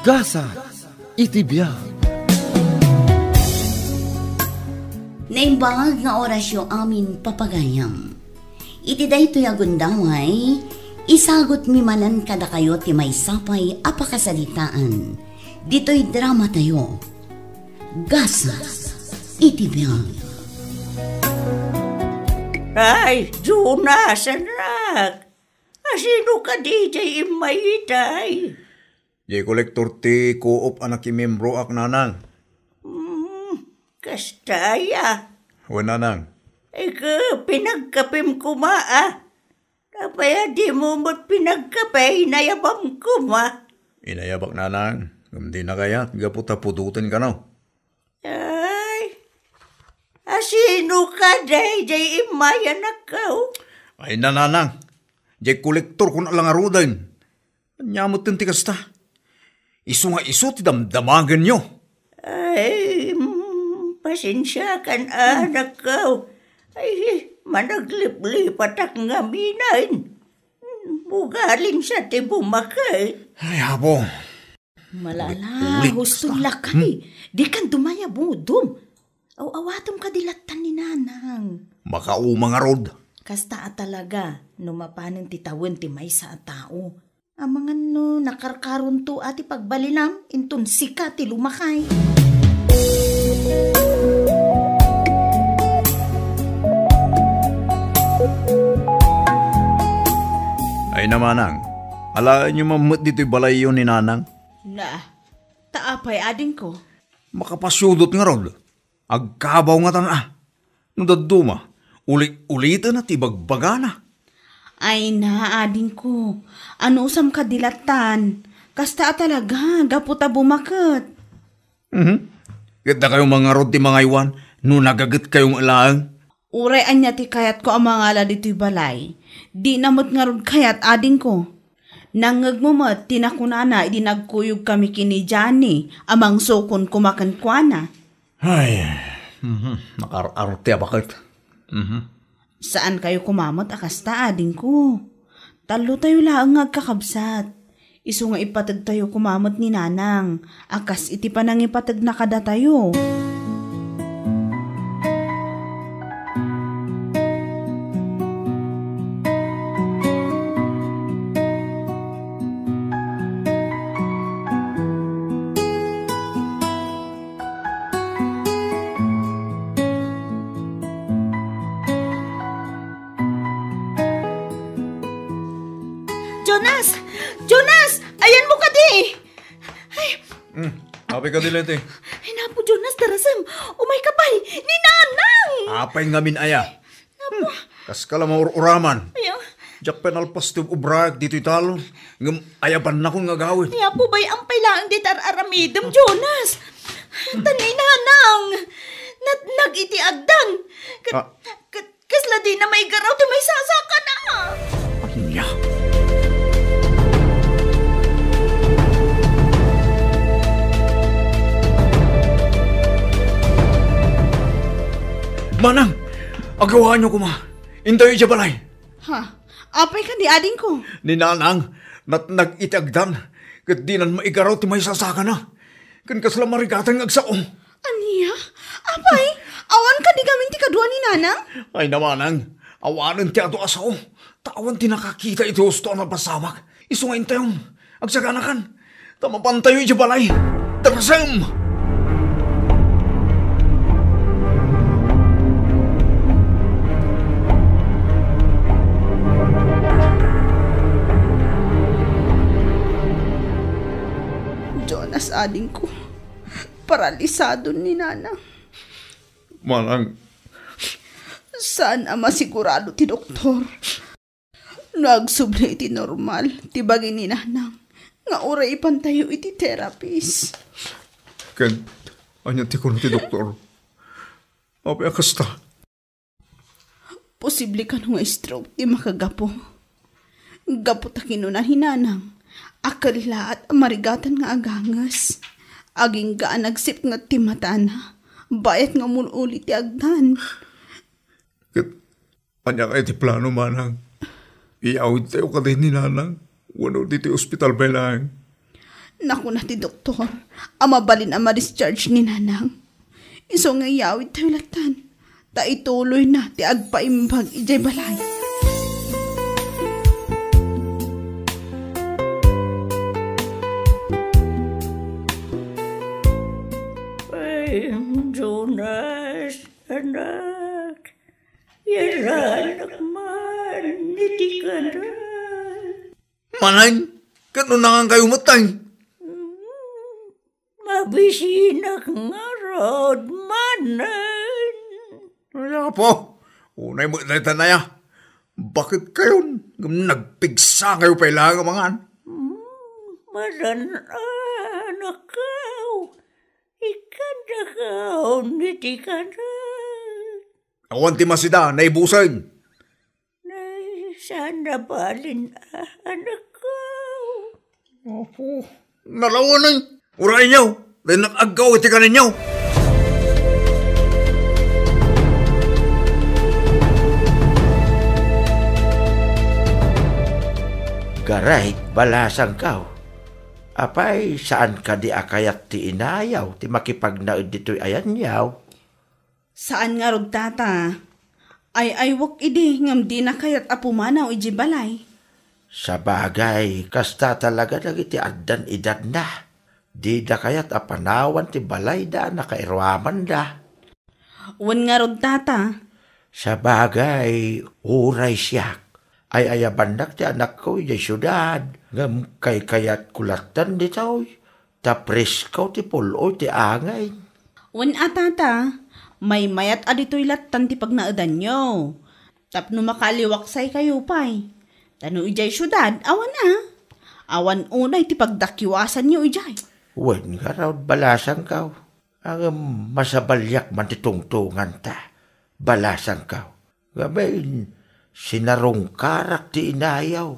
Gasa, itibiyag. Naimbag nga orasyo amin papagayam. Iti daytoy agundaway, isagot mi manan kada kayo ti may sapay apakasalitaan. Dito'y drama tayo. Gasa, itibiyag. Ay, Jonas, anak. Asino ka DJ imayitay? Di kolektor ti co-op anak membro ak nanang. Kastaya. O nanang. Ika, pinagkapim ko Kapaya di mo mo't pinagkapay, inayabam ko Inayabak nanang. Gamdi na kaya, gaputa-pututin ka no. Ay, asino ka, DJ imay anak ka? Ay nanang. Di kolektor ko na lang arudan. Nyamot tin ti kasta. Isu nga isu ti damdamagan nyo. Ay, pasensya kan anak ka. Ay, managlip-lipat ak nga minain. Bugaling sa ti bumakay. Ay, habo. Malala, hustong lakay. Di kan dumaya budom. Awatom ka dilatan ni nanang. Makaumang arod. Kasta talaga, numapanan ti tawin ti may sa tao. Amangan nakarkaron to ati pagbalinam, intun sika ti lumakay. Ay namanang, alaan nyo mamut dito'y balayo ni nanang. Na, taapay ading ko. Makapasyudot nga rod. Agkabaw nga tanga. Nudaduma, ulitan at ibagbagana. Ay na, ading ko. Ano usam ka dilatan? Kasta talaga, gaputa bumakot. Kita kayong mga rod ti mga iwan, no nagagat kayong alaang. Uray anya ti kayat ko ang mga ala dito'y balay. Di namot nga rod kayat ading ko. Nangagmumot, tinakunana, idinagkuyog kami kini Johnny, amang sokon kumakankwana. Ay, nakar-arte bakit? Saan kayo kumamot akasta ading ko? Talo tayo lang agkakabsat. Isu nga ipatag tayo kumamot ni nanang. Akas iti pa nang ipatag na kada tayo. Jonas! Jonas! Ayan mo ka di! Ay, Apay ka dilete. ay napo Jonas, darasam. Umay kapay, ni nanang! Apay ngamin aya. Kas ka lang uraman. Ayaw, Jak penalpas ti ubrag dito'y talo. Ngam ayaban na kong nga gawin. ayaw po ba'y ang pailaang di tararamidam, Jonas? Tanay nanang! Nag-iti agdan. Kasla di na may garaw, di may sasaka na. Anya. Manang, agawahan nyo kuma. Intayo siya balay. Ha? Apay ka di ading ko. Ni nanang, nag-itagdan. Kat di nan maigaraw ti may sasaka na. Kan kasla marigatan agsaong. Aniya? Apay, awan ka di gamin ti kadua ni nanang? Ay namanang, awanan ti ato asaw. Tawan ti nakakita iti husto na pasamak. Isu nga intayon. Agsaganakan. Tamapantayo siya balay. Tarasam! Jonas, ading ko. Paralisado ni nanang. Manang, Saan ang masigurado ti doktor? Nagsubli iti normal, ti bagay ni nanang. Nga oray ipantayo iti therapist. Ken, anya ti kono ti doktor. Apay akasta. Posible ka nga stroke ti makagapo. Gapo ta kinunan hinanang. Akalila at marigatan nga agangas. Aging gaan nagsip nga ti matana. Bayat nga mululi ti agdan. Ket, anya kay ti plano manang. Iawid tayo ka din ni nanang. Wano di ti ospital belang. Naku na ti doktor, amabalin ang ma-discharge ni nanang. Iso nga yawit tayo latan. Ta ituloy na ti agpaimbag ijay balay. Ay, Jonas, anak. Anak man, hindi ka na. Manay, kano na nga kayo matay? Mabisinak nga rod, manan. Kaya po, unay mo na ya. Bakit kayo nagpigsa kayo pa ilang mga Maran, anak kao. Ikan na kao, hindi ka na. awan ti masida, naibusan. Nay, sana balin, anak kao. Opo, nalawan na. Uray niyo, dahil nag-agaw iti ka ninyo. Garay, balasang kaw. Apay, saan ka di akayat ti inayaw, ti makipagnaid dito'y ayan yaw? Saan nga rod tata? Ay wak idi ngam di na kayat apumanaw iji balay. Sa bagay, kasta talaga nagiti addan idad na. Di da kayat apanawan ti balay da, nakairwaman da. Wan nga rod tata. Sa bagay, uray siyak. Ay ayabandak ti anak ko yung syudad. Ngam kay kayat kulatan di taoy. Tapres ko ti puloy ti angay. Wan tata, may mayat adito'y latan ti pagnaadan nyo. Tapno makaliwaksay kayo pa'y. Tano ijay syudad, awan Awan unay ti pagdakiwasan nyo ijay. Wen nga raw balasang kaw. Ang masabalyak man ti tungtungan ta. Balasang kaw. Gabayin, sinarong karak ti inayaw.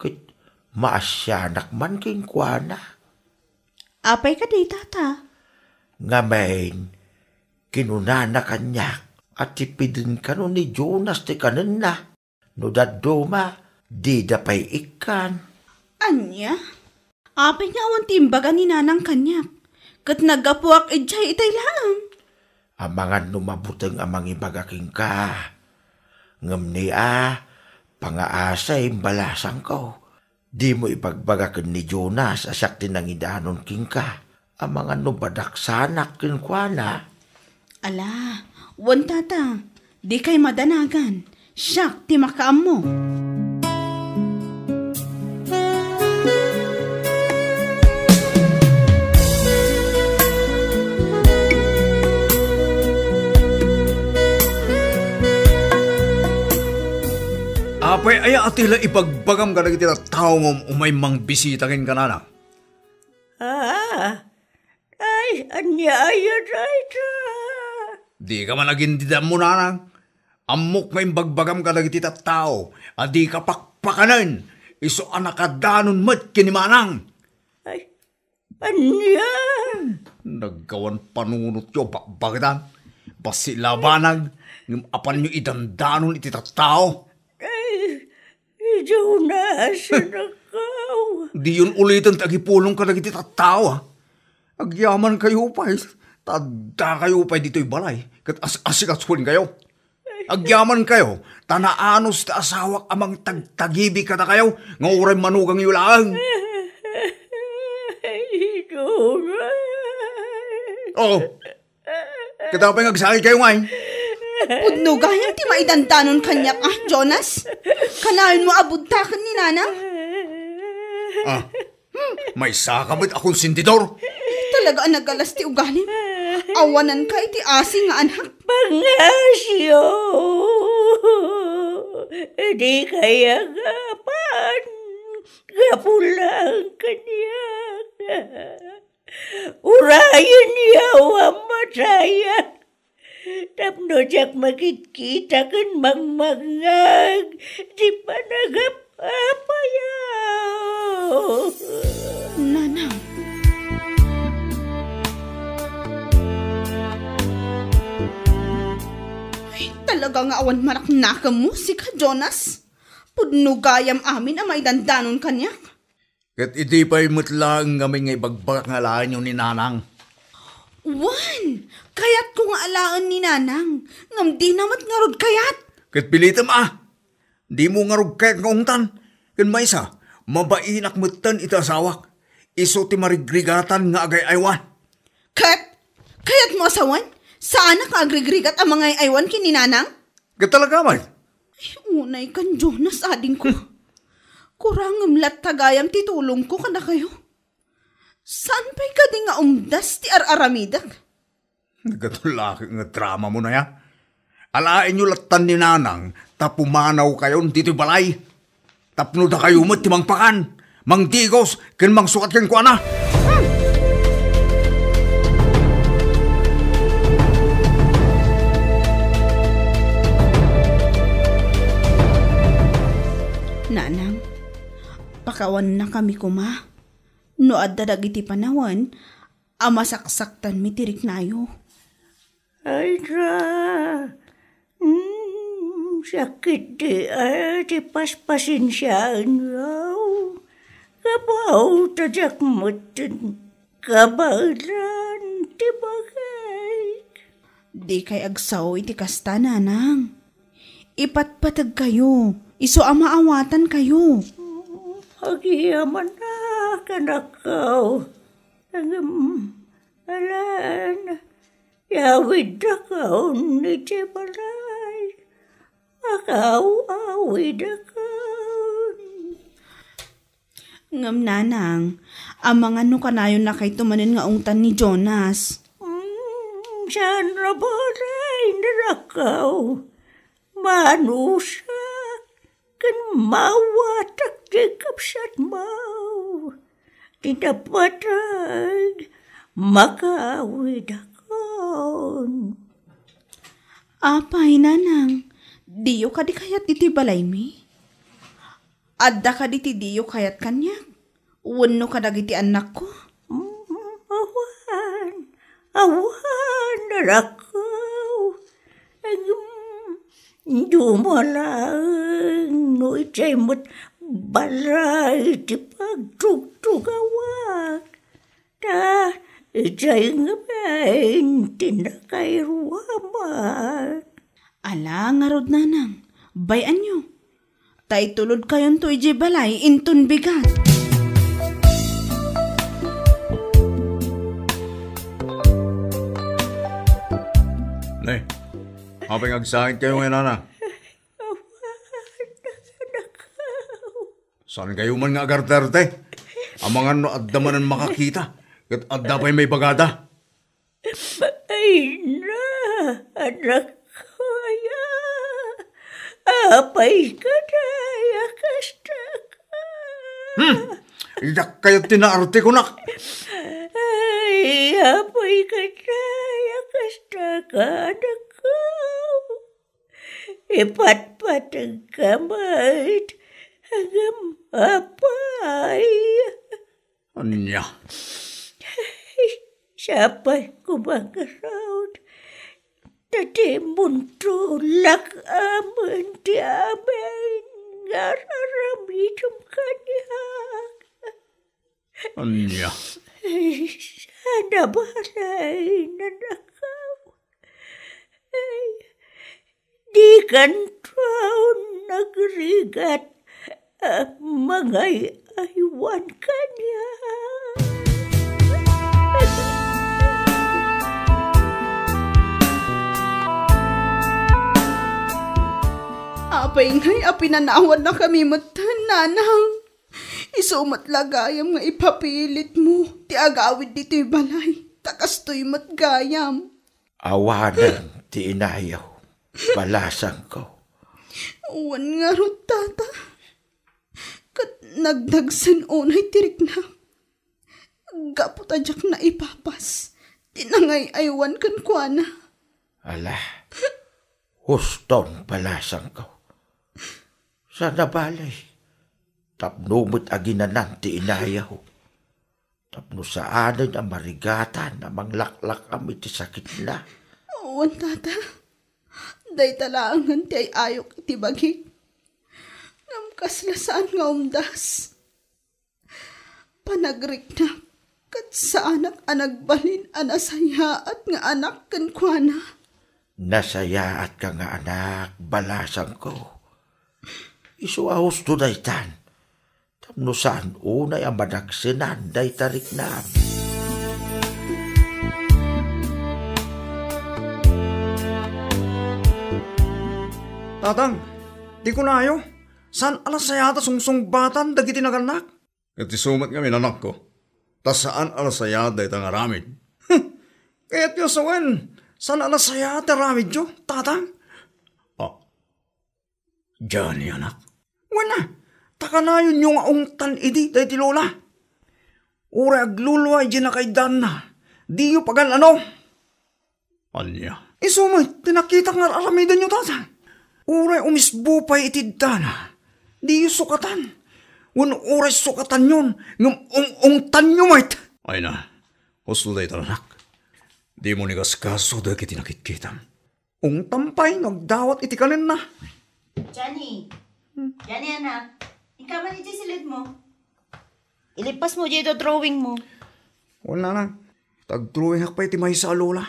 Kit maasyanak man king kuana. Apay ka di tata. Ngamain, kinunana kanyak at tipidin ka no ni Jonas ti kanan na. No daduma, di dapay ikan. Anya? Apay nga awan timbaga ni nanang kanyak. Kat nagapuak ijay itay lang. Amangan numabuteng amang ibagaking ka. Ngam ni pangaasay balasang ko. Di mo ipagbagakin ni Jonas asak tinangidanon king ka. Amangan nubadaksanak kin kwa na. Ala, wan tata, di kay madanagan. Siyak, ti makaam mo. Apay aya atila ipagbagam ka na iti tao ng umay mang bisitakin ka na. Ay, anyaya rayta. Di ka man nagindidam mo na. Amok nga imbagbagam ka na iti tao. Adi ka pakpakanan. Iso anakadanon mat kinimanang. Ay, anya. Nagkawan panunot yo. Bakitan? Basi labanag. Ngam apan nyo idandanon iti tao. Ay, Jonas, nakaw. Di yun ulitin tagipulong ka na iti tao. Agyaman kayo pa. Tada kayo pa dito'y balay. Kat asikatsuin kayo. Agyaman kayo. Tanaanos ta asawak amang tagtagibi ka na kayo. Nga uray manugang yulang. Ay, Jonas. Oh. Kita pa ngagsakit kayo ngay. Pudno gayang ti maidandanon kanyak Jonas. Kanahan mo abudtakan ni nanang. May sakamit akong sindidor. Talaga ang nagalas ti ugalim. Awanan ka iti asing nga anak. Pangasyo. Di kaya gapan. Gapulang kanya. Urayan niya ang matayan. Tapno jak makikita kan mangmangag. Di pa nagapapayaw. Nanang. Ay, talaga nga awan marak nakam mo si ka Jonas. Pudno gayam amin ang maidandanon kanyak. Kat iti pa'y mutlang kami nga ibagbak nga laan yun ni Nanang. Wan, kayat ko nga alaan ni Nanang. Ngam di namat nga rod kayat. Kat pilitam di mo nga rog kayat nga ungtan. Kan maysa, mabainak mutan ita asawak. Iso ti marigrigatan nga agay aywan. Kayat mo asawan? Saan ka agrigrigat ang mga aywan kini Nanang? Kat talaga man. Ay, unay kan Jonas ading ko. Kurangam lat tagayam titulong ko kana kayo. Saan pa'y ka di nga umdas ti araramidak? Gatulaki nga drama mo na ya. Alain nyo latan ni Nanang, tapumanaw kayo dito balay. Tapno da kayo mo't timang pakan, mang digos, kin mang sukat kin kwa na. Nanang, pakawan na kami kuma. No adda dagiti panawan, amasaksaktan mi tirik nayo. Ay, sakit di paspasinsyaan raw. Kabaw tajak mutin, kabalan, di bagay. Di kay agsaw iti kasta, Nanang. Ipatpatag kayo, iso amaawatan kayo. Agiyaman na kanakaw. Alan, yawid na kaw ni Tibalay. Awid na kaw. Ngam Nanang, amang ano kanayon na kay tumanin nga ungtan ni Jonas. Saan na balay narakaw? Manusak, kan mawatak di kapsat mau. Tinapatag, makawid akon. Apay, Nanang, diyo ka di kayat iti balay mi? Adda ka di ti diyo kayat kanya? Wano ka dagiti anak ko? Awan, narakaw. Dumalang, no itay mo't balay, ti pagtugtugawak. Ta, itay nga bain, tinakairuamak. Ala, nga rod, Nanang, bayan nyo. Tay tulod kayon to iji balay, intun bigat. Nay, apay agsahin kayo ngayon, Nana. Saan kayo man nga agardarte? Amangan no adamanan makakita. Kat adda pa'y may bagada. Ay na, anak ko, apay ka na, kasta ka. Idak kayo tinaarte ko, nak. Ay, apay ka na, kasta ka, anak ko. Ipatpat ang kamay, hanggang apay. Anya? Sapay kumakarod. Tati muntulak aman di amin. Ngararamidum kanya. Anya? Sana balay nanakaw. Di kan taon nagrigat mga aywan kanya. Apay nga'y apinanawan na kami matan, Nanang. Isumat lagayam nga ipapilit mo. Ti agawid dito'y balay. Takasto'y matgayam. Awanan ti inayaw, balasang ko. Uwan nga ro, tata. Kat nagdagsan unay tirik na. Gapot ajak na ipapas. Tinangay aywan kan kwa na. Ala, huston balasang ko. Sana balay, tapnumot aginanan ti inayaw. Tapno saanan ang marigatan na manglaklak kami ti sakit na. Uwan, tata. Day talaangan ti ay ayok iti bagik. Ngam kaslasaan nga umdas. Panagriknak, kat sa anak anagbalin anasaya at nga anak kan kuana. Nasaya at ka nga anak, balasan ko. Isuahos to daytan. Tapno saan unay ang managsinan day tarik na. Tatang, di ko na ayo. Saan alasayata sungsong batan dagiti naganak? At isumat kami nanak ko. Tas saan alasayata itang aramid? Kaya't yung sawen, saan alasayata aramid yo, tatang? Diyan anak. Wala, taka na yun yung aungtan idi dahi ti lola. Ura agluluay di na kay Dan na. Di yung pagan ano? Anya? Isumay, tinakita nga aramidan nyo tatang. Uray umisbupay iti dana. Di yung sukatan. Wan uray sukatan yun. Ngam ungtan nyo mait. Ay na, husto day talanak. Di mo nigaskaso da kiti nakitkitam. Ungtampay nagdawat iti kanin na. Johnny, anak. Ikaw man iti silid mo. Ilipas mo dito drawing mo. Wala na. Tagdrawing hakpay iti may sa lola.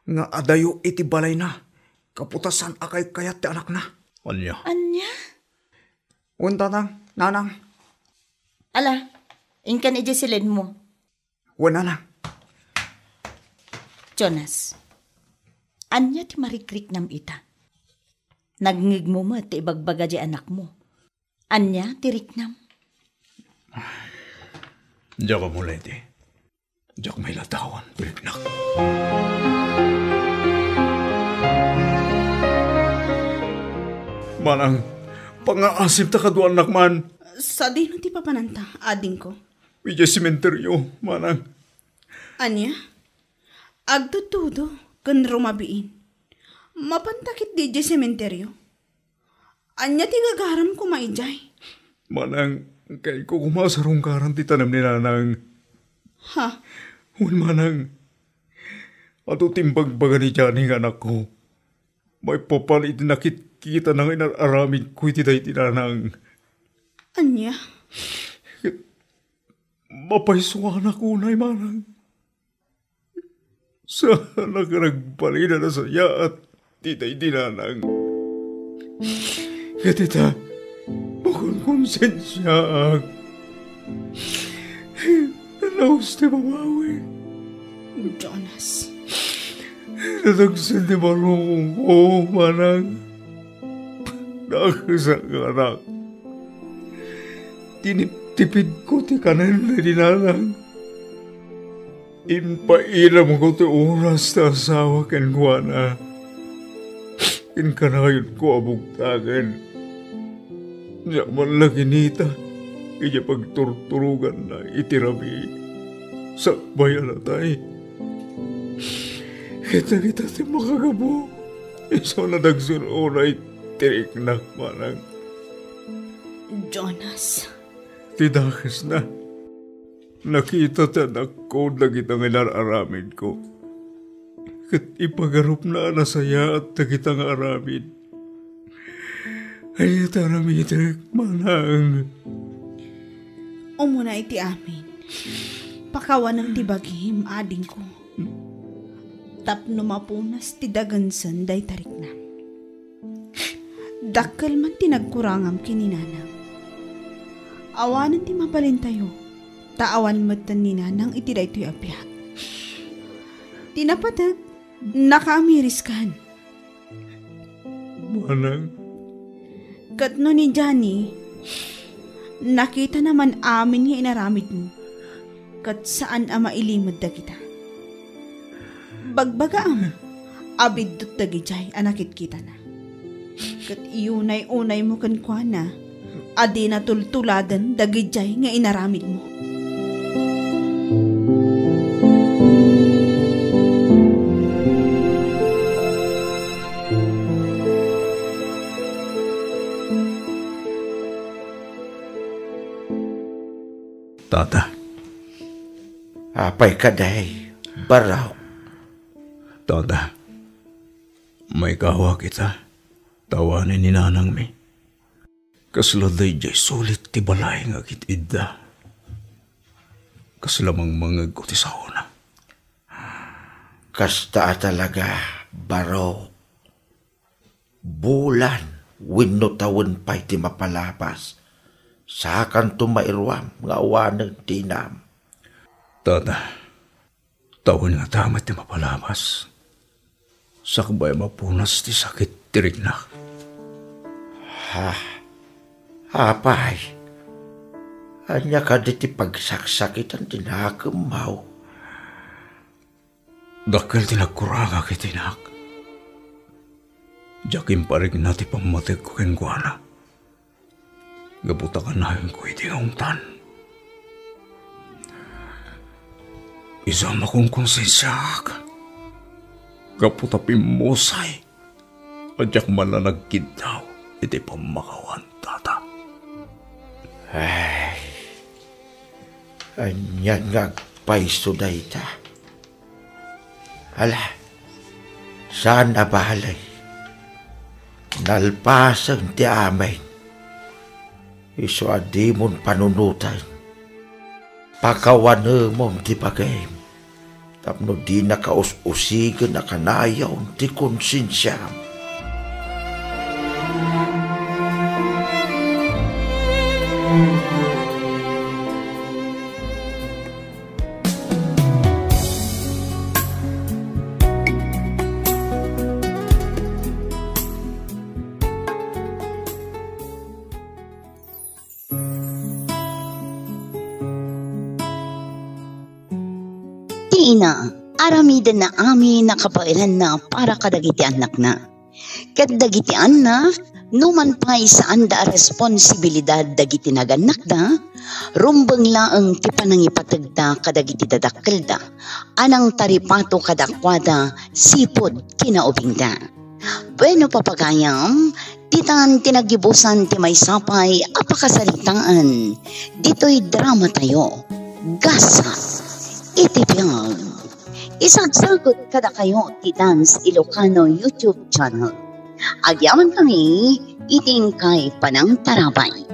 Nga adayo iti balay na. Kaputasan akay kayat ti anak na. Anya? Unta na, nanang. Ala, inkan iti silid mo. Wala na. Jonas, anya ti marikrik nam ita. Nagngig mo mo ti ibagbaga di anak mo. Anya ti riknam. Diyak ka mula iti. Diyak may latawan, riknak. Manang, pangaasip ta kaduan nakman. Sa di ti papananta, ading ko. Pidya sementeryo, manang. Anya? Agtutudo, kan rumabiin. Mapantakit di sementeryo. Anya ti gagaram ko maijay. Manang, kay ko kumasarong karan ti tanam ni nanang. Ha? Manang, ato timbagbaga ni Johnny nga anak ko. May papalit nakikita nang inararamid ko iti day tinanang. Anya? Mapaisuan ako na manang. Sana ka nagbalina na saya at titay tinanang. Katita, bukong konsensya ang nalaos ti mamawi. Jonas. Natagsan ti marunong ko, manang. Nakasang anak. Tiniptipid ko ti kanan na dinanang. Inpairam ko ti oras na asawa ken kuana. Inkanayon ko abugtagan. Diya man lang inita. Kaya pagturturugan na itirami. Sakbayan na tayo. Kita ti makagabo. Iso na nagsununay tiriknak manang. Jonas. Tidakas na. Nakita tanak ko nagitang inararamid ko. Kat ipagarup na nasaya at nagitang aramid. Ay taramitek manang. Umuna iti amin. Pakawan ng tibagim, ading ko. Tapno mapunas ti dagansan day tarik na. Dakkel man tinagkurangam kininanang. Awanan ti mabalin tayo. Taawan matan ni nanang iti daytoy apyat. Tinapatag, nakamiris kan. Manang. Katno ni Johnny, nakita naman amin nga inaramid mo. Kat saan ama ilimod da kita. Bagbagaam, abidot da gijay anakit kita na. Kat iunay-unay mo kan kwa na, adi na tultuladan da gijay nga inaramid mo. Tata. Apay ka day, baraw. Tata. May kawa kita. Tawanin ni nanang mi. Kasladay jay sulit ti balay nga kitidda. Kas lamang mga gutisaw na. Kasta talaga, baro. Bulan, wenno tawon pa'y ti mapalapas. Sakan tumairwam, nga awanan tinam. Tata, tawon nga tamat ti mapalapas. Sakbay mapunas ti sakit tirignak. Apay, anya ka di ti pagsaksakitan tinakamaw. Dakil tinagkuranga kitinak. Jakim parig na ti pamatig ko kengguana. Gabutakan na yung ko iti ngaungtan. Isang akong konsensyak. Gaputa pimusay. Adyak malanagkid daw iti pamakawan, tata. Ay, anyan nga paiso na ita. Ala, saan nabalay? Nalpasang ti amay. Iso adi mon panunutan. Pakawan mong ti bagay. Tapno di nakaus-usigan na kanayaw ti konsensyam. Ina, aramiden na amin nakapailan na para kadagiti anak na. Kadagiti anak, numan pa'y saan da responsibilidad dagiti naganak da, rumbeng laeng ti panangipatag da kadagiti dadakkel da, anang taripato kadakwada, sipod kinaubing da. Bueno papagayam, titan tinagibusan ti may sapay apakasalitaan, dito'y drama tayo, gasa. Itibiyang, isagsagot kada kayo ti Dance Ilocano YouTube channel. Agyaman kami, iting kay Panang Tarabay.